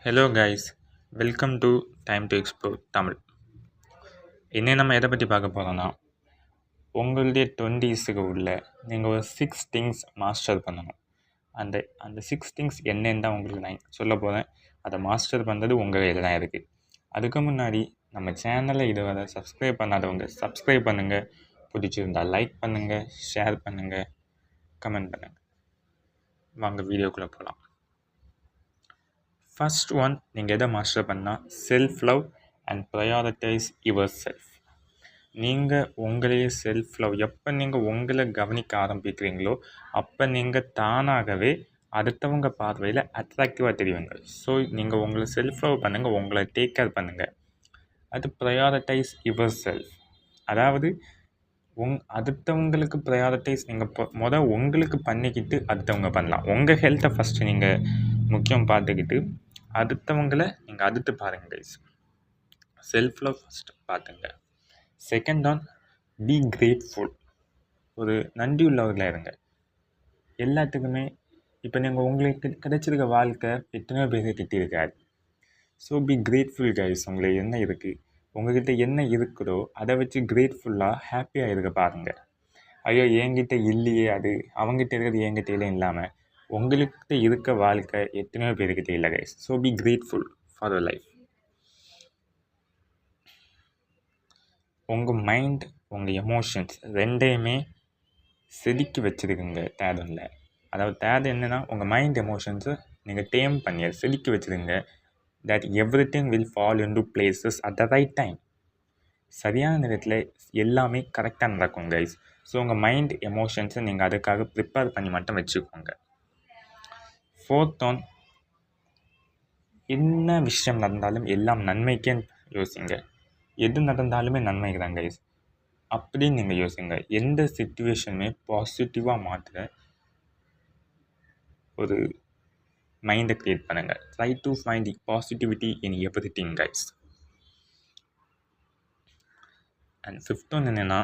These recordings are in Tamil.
Hello guys, welcome to time to explore Tamil. இன்னும் நம்ம எதை பற்றி பார்க்க போகிறோன்னா, உங்களுடைய 20s உள்ள நீங்கள் ஒரு 6 திங்ஸ் மாஸ்டர் பண்ணணும். அந்த அந்த 6 திங்ஸ் என்னன்னு தான் உங்களுக்கு நான் சொல்ல போகிறேன். அதை மாஸ்டர் பண்ணுறது உங்கள் கையில் தான் இருக்குது. அதுக்கு முன்னாடி நம்ம சேனலை இதுவரை சப்ஸ்கிரைப் பண்ணாதவங்க சப்ஸ்கிரைப் பண்ணுங்கள். பிடிச்சிருந்தால் லைக் பண்ணுங்கள், ஷேர் பண்ணுங்கள், கமெண்ட் பண்ணுங்கள். வாங்க வீடியோக்குள்ளே போகலாம். ஃபர்ஸ்ட் ஒன், நீங்கள் எதை மாஸ்டர் பண்ணால் self love and prioritise yourself. நீங்கள் உங்களையே செல்ஃப் லவ் எப்போ நீங்கள் உங்களை கவனிக்க ஆரம்பிக்கிறீங்களோ அப்போ நீங்கள் தானாகவே அடுத்தவங்க பார்வையில் அட்ராக்டிவாக தெரியுங்க. ஸோ நீங்கள் உங்களை செல்ஃப் லவ் பண்ணுங்கள், உங்களை டேக் கேர் பண்ணுங்கள். அது ப்ரையாரிட்டைஸ் யுவர் செல்ஃப். அதாவது அடுத்தவங்களுக்கு ப்ரையாரிட்டைஸ் நீங்கள் உங்களுக்கு பண்ணிக்கிட்டு அடுத்தவங்க பண்ணலாம். உங்கள் ஹெல்த்தை ஃபஸ்ட்டு நீங்கள் முக்கியம் பார்த்துக்கிட்டு அடுத்தவங்களை நீங்கள் அடுத்து பாருங்கள் கைஸ். செல்ஃப் லவ் ஃபஸ்ட்டு பார்த்துங்க. Second on, be grateful. ஒரு நன்றி உள்ளவர்களாக இருங்க எல்லாத்துக்குமே. இப்போ நீங்கள் உங்களுக்கு கிடைச்சிருக்க வாழ்க்கை எத்தனையோ பேருக்கு கிட்டியிருக்காது. So be grateful guys. உங்களுக்கு என்ன இருக்குது, உங்கள்கிட்ட என்ன இருக்குதோ அதை வச்சு கிரேட்ஃபுல்லாக ஹாப்பியாக இருக்க பாருங்கள். ஐயோ என்கிட்ட இல்லையே, அது அவங்ககிட்ட இருக்கிறது என்கிட்ட இல்லை இல்லாமல் உங்களுக்கு இருக்க வாழ்க்கை எத்தனையோ பேருக்கிட்ட இல்லை guys. So be grateful for your life. உங்கள் மைண்ட், உங்கள் எமோஷன்ஸ் ரெண்டையுமே செதுக்கி வச்சுருக்குங்க தேடனில். அதாவது தேடம் என்னென்னா, உங்கள் மைண்ட் எமோஷன்ஸை நீங்கள் டேம் பண்ணி செதுக்கி வச்சுருங்க. that everything will fall into places at the right time. சரியான நேரத்தில் எல்லாமே கரெக்டாக நடக்கும் கைஸ். ஸோ உங்கள் மைண்ட் எமோஷன்ஸை நீங்கள் அதுக்காக ப்ரிப்பேர் பண்ணி மட்டும் வச்சுக்கோங்க. ஃபோர்த் ஒன், என்ன விஷயம் நடந்தாலும் எல்லாம் நன்மைக்கே யோசிங்க. எது நடந்தாலுமே நன்மைக்கு தான் கைஸ் அப்படின்னு நீங்கள் யோசிங்க. எந்த சிச்சுவேஷனுமே பாசிட்டிவாக மாற்ற ஒரு மைண்டை க்ரியேட் பண்ணுங்கள். Try to find the positivity in everything guys. And fifth one என்னென்னா,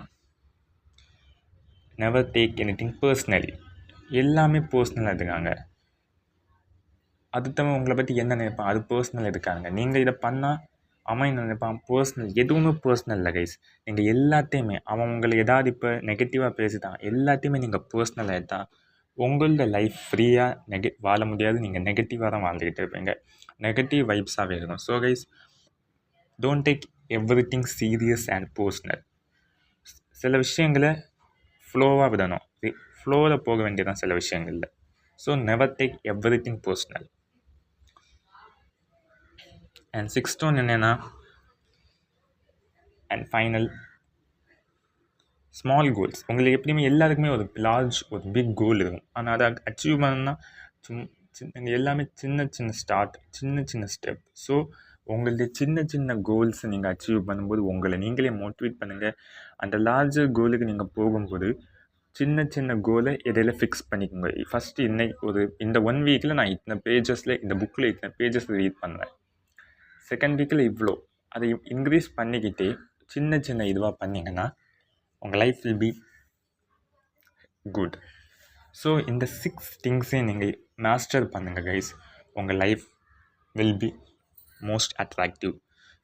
நெவர் டேக் எனிதிங் பர்சனலி. எல்லாமே பர்சனலாக எடுத்துக்காங்க. அடுத்தவன் உங்களை பற்றி என்ன நினைப்பான், அது பர்சனல் எடுக்காங்க. நீங்கள் இதை பண்ணால் அவன் என்ன நினைப்பான், பர்சனல். எதுவுமே பர்சனல் இல்லை கைஸ். நீங்கள் எல்லாத்தையுமே, அவன் உங்களை ஏதாவது இப்போ நெகட்டிவாக பேசிட்டான், எல்லாத்தையுமே நீங்கள் பர்சனலாக எடுத்தால் உங்களோட லைஃப் ஃப்ரீயாக வாழ முடியாது. நீங்கள் நெகட்டிவாக தான் வாழ்ந்துக்கிட்டு இருப்பீங்க. நெகட்டிவ் வைப்ஸாகவே இருக்கும். So guys, don't take everything serious and personal. சில விஷயங்களை ஃப்ளோவாக விடணும். ஃப்ளோவில் போக வேண்டியதான் சில விஷயங்களில். So never take everything personal. And sixth one என்னென்னா, அண்ட் ஃபைனல், ஸ்மால் கோல்ஸ். உங்களுக்கு எப்படியுமே எல்லாருக்குமே ஒரு லார்ஜ், ஒரு பிக் கோல் இருக்கும். ஆனால் அதை அச்சீவ் பண்ணணும்னா நீங்கள் எல்லாமே சின்ன சின்ன ஸ்டார்ட், சின்ன சின்ன ஸ்டெப். ஸோ உங்களுடைய சின்ன சின்ன கோல்ஸை நீங்கள் அச்சீவ் பண்ணும்போது உங்களை நீங்களே மோட்டிவேட் பண்ணுங்கள். அந்த லார்ஜர் கோலுக்கு நீங்கள் போகும்போது சின்ன சின்ன கோலை இடையில ஃபிக்ஸ் பண்ணிக்கோங்க. ஃபஸ்ட்டு இந்த 1 வீக்கில் நான் இத்தனை பேஜஸில், இந்த புக்கில் இத்தனை பேஜஸ் ரீட் பண்ணுவேன். செகண்ட் வீக்கில் இவ்வளோ, அதை இன்க்ரீஸ் பண்ணிக்கிட்டே சின்ன சின்ன இதுவாக பண்ணிங்கன்னா உங்கள் life will be good. So இந்த 6 திங்ஸையும் நீங்கள் மாஸ்டர் பண்ணுங்கள் கைஸ். உங்கள் life will be most attractive.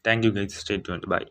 Thank you guys. Stay tuned. By.